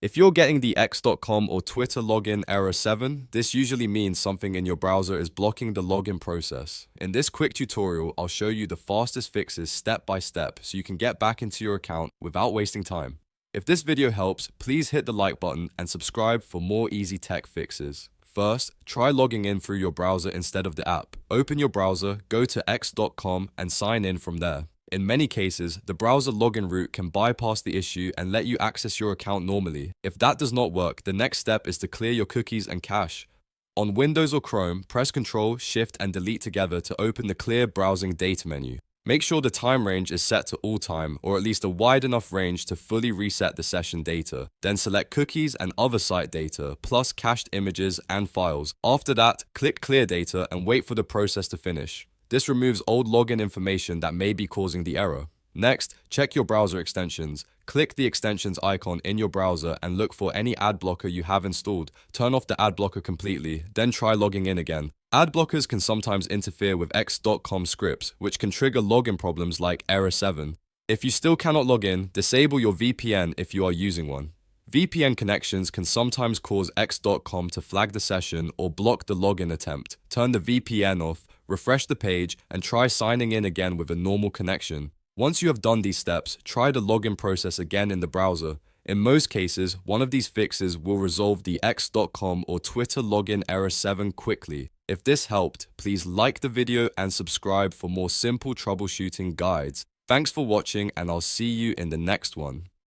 If you're getting the x.com or Twitter login error 7, this usually means something in your browser is blocking the login process. In this quick tutorial, I'll show you the fastest fixes step by step so you can get back into your account without wasting time. If this video helps, please hit the like button and subscribe for more easy tech fixes. First, try logging in through your browser instead of the app. Open your browser, go to x.com and sign in from there. In many cases, the browser login route can bypass the issue and let you access your account normally. If that does not work, the next step is to clear your cookies and cache. On Windows or Chrome, press Ctrl, Shift, and Delete together to open the Clear Browsing Data menu. Make sure the time range is set to all time, or at least a wide enough range to fully reset the session data. Then select cookies and other site data, plus cached images and files. After that, click Clear Data and wait for the process to finish. This removes old login information that may be causing the error. Next, check your browser extensions. Click the extensions icon in your browser and look for any ad blocker you have installed. Turn off the ad blocker completely, then try logging in again. Ad blockers can sometimes interfere with x.com scripts, which can trigger login problems like error 7. If you still cannot log in, disable your VPN if you are using one. VPN connections can sometimes cause x.com to flag the session or block the login attempt. Turn the VPN off, refresh the page, and try signing in again with a normal connection. Once you have done these steps, try the login process again in the browser. In most cases, one of these fixes will resolve the x.com or Twitter login error 7 quickly. If this helped, please like the video and subscribe for more simple troubleshooting guides. Thanks for watching, and I'll see you in the next one.